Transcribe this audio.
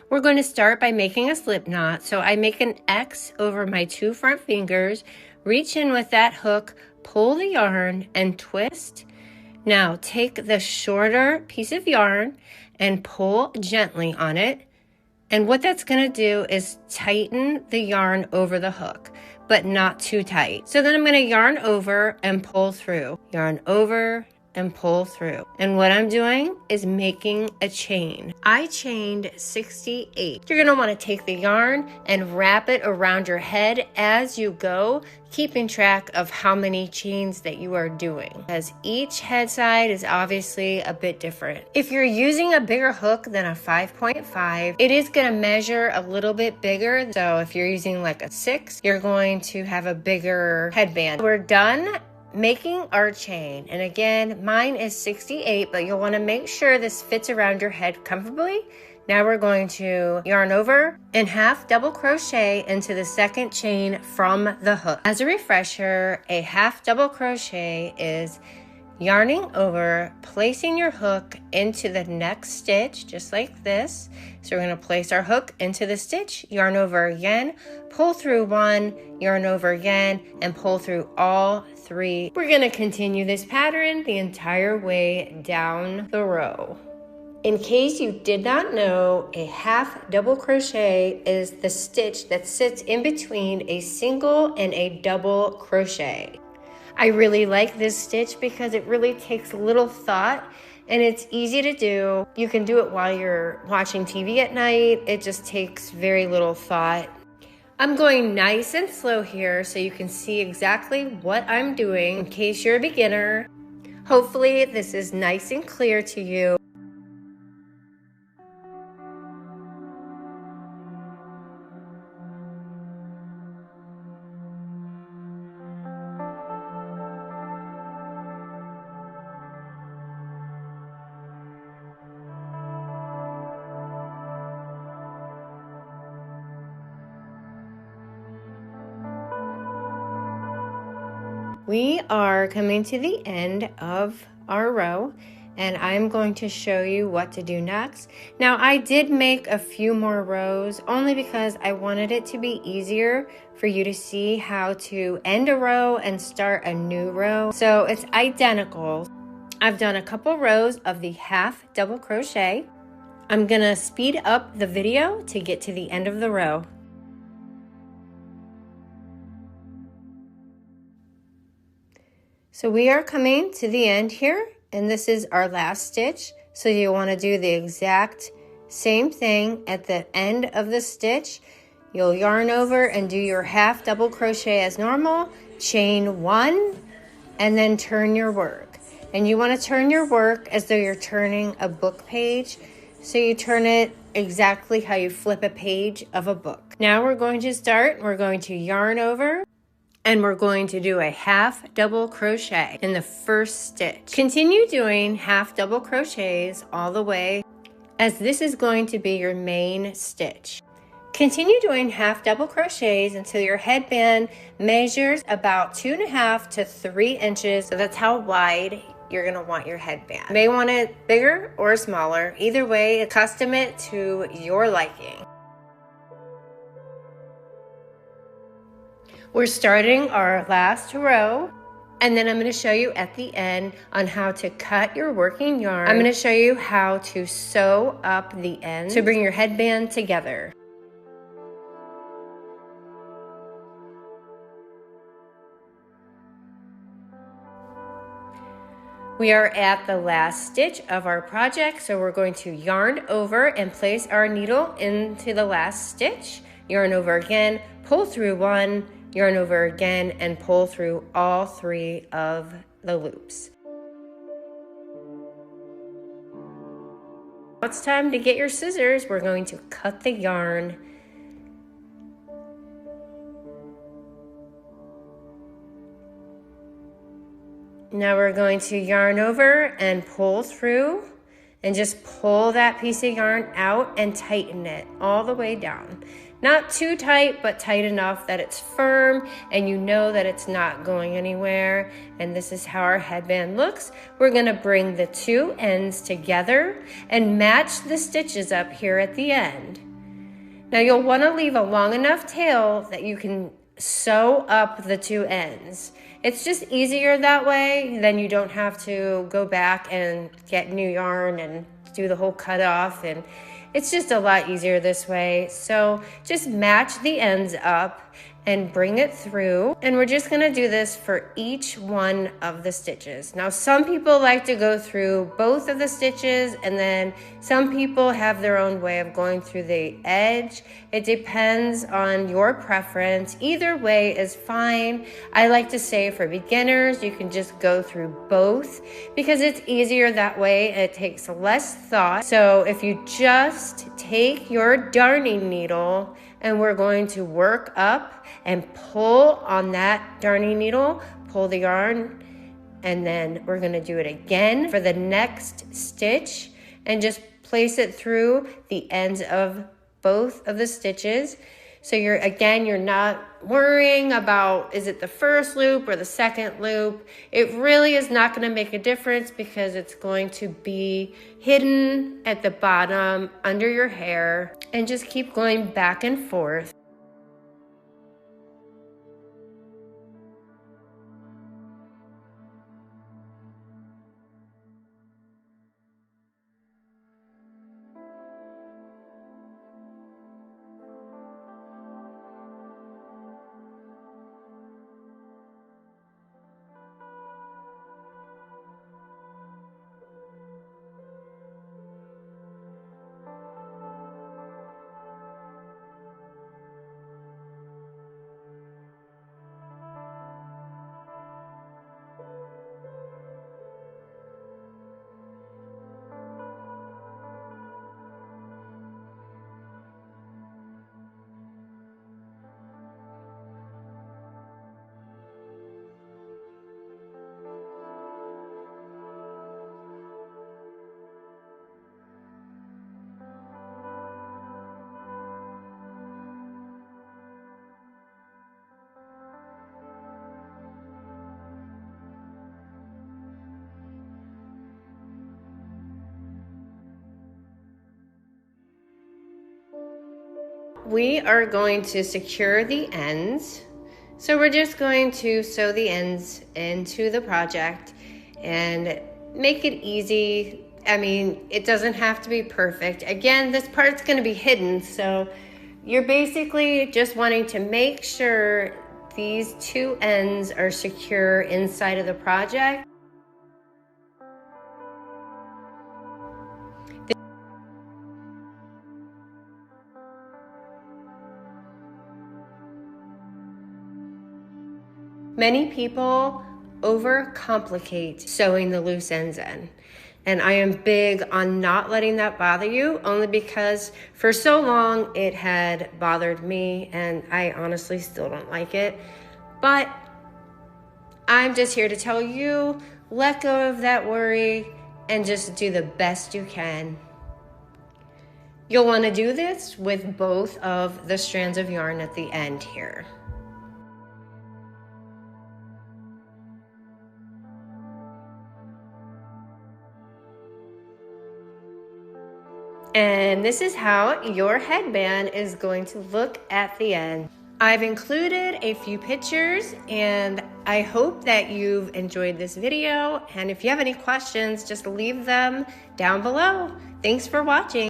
We're going to start by making a slip knot. So I make an X over my 2 front fingers, reach in with that hook, pull the yarn and twist. Now take the shorter piece of yarn and pull gently on it. And what that's going to do is tighten the yarn over the hook, but not too tight. So then I'm going to yarn over and pull through, yarn over and pull through. And what I'm doing is making a chain. I chained 68. You're going to want to take the yarn and wrap it around your head as you go, keeping track of how many chains that you are doing, as each head side is obviously a bit different. If you're using a bigger hook than a 5.5, it is going to measure a little bit bigger. So if you're using like a 6, you're going to have a bigger headband. We're done making our chain, and again, mine is 68, but you'll want to make sure this fits around your head comfortably. Now we're going to yarn over and half double crochet into the second chain from the hook. As a refresher, a half double crochet is yarning over, placing your hook into the next stitch, just like this. So we're going to place our hook into the stitch, yarn over again, pull through 1, yarn over again, and pull through all 3. We're going to continue this pattern the entire way down the row. In case you did not know, a half double crochet is the stitch that sits in between a single and a double crochet. I really like this stitch because it really takes little thought and it's easy to do. You can do it while you're watching TV at night. It just takes very little thought. I'm going nice and slow here so you can see exactly what I'm doing in case you're a beginner. Hopefully this is nice and clear to you. We are coming to the end of our row, and I'm going to show you what to do next. Now, I did make a few more rows only because I wanted it to be easier for you to see how to end a row and start a new row. So it's identical. I've done a couple rows of the half double crochet. I'm gonna speed up the video to get to the end of the row. So we are coming to the end here, and this is our last stitch. So you want to do the exact same thing at the end of the stitch. You'll yarn over and do your half double crochet as normal, chain 1, and then turn your work. And you want to turn your work as though you're turning a book page. So you turn it exactly how you flip a page of a book. Now we're going to start. We're going to yarn over. And we're going to do a half double crochet in the first stitch. Continue doing half double crochets all the way, as this is going to be your main stitch. Continue doing half double crochets until your headband measures about 2.5 to 3 inches. So that's how wide you're gonna want your headband. You may want it bigger or smaller. Either way, custom it to your liking. We're starting our last row, and then I'm going to show you at the end on how to cut your working yarn. I'm going to show you how to sew up the ends to bring your headband together. We are at the last stitch of our project, so we're going to yarn over and place our needle into the last stitch. Yarn over again, pull through 1, yarn over again, and pull through all 3 of the loops. It's time to get your scissors. We're going to cut the yarn. Now we're going to yarn over and pull through, and just pull that piece of yarn out and tighten it all the way down. Not too tight, but tight enough that it's firm and you know that it's not going anywhere. And this is how our headband looks. We're gonna bring the 2 ends together and match the stitches up here at the end. Now you'll want to leave a long enough tail that you can sew up the two ends. It's just easier that way, then you don't have to go back and get new yarn and do the whole cut off, and it's just a lot easier this way. So just match the ends up and bring it through, and we're just gonna do this for each one of the stitches. Now some people like to go through both of the stitches, and then some people have their own way of going through the edge. It depends on your preference. Either way is fine. I like to say for beginners, you can just go through both because it's easier that way. It takes less thought. So if you just take your darning needle, and we're going to work up and pull on that darning needle, pull the yarn, and then we're going to do it again for the next stitch and just place it through the ends of both of the stitches. So you're not worrying about, is it the first loop or the second loop? It really is not going to make a difference because it's going to be hidden at the bottom under your hair, and just keep going back and forth. We are going to secure the ends. So we're just going to sew the ends into the project and make it easy. I mean, it doesn't have to be perfect. Again, this part's going to be hidden, so you're basically just wanting to make sure these two ends are secure inside of the project. Many people overcomplicate sewing the loose ends in, and I am big on not letting that bother you, only because for so long it had bothered me, and I honestly still don't like it. But I'm just here to tell you, let go of that worry and just do the best you can. You'll want to do this with both of the strands of yarn at the end here. And this is how your headband is going to look at the end. I've included a few pictures, and I hope that you've enjoyed this video. And if you have any questions, just leave them down below. Thanks for watching.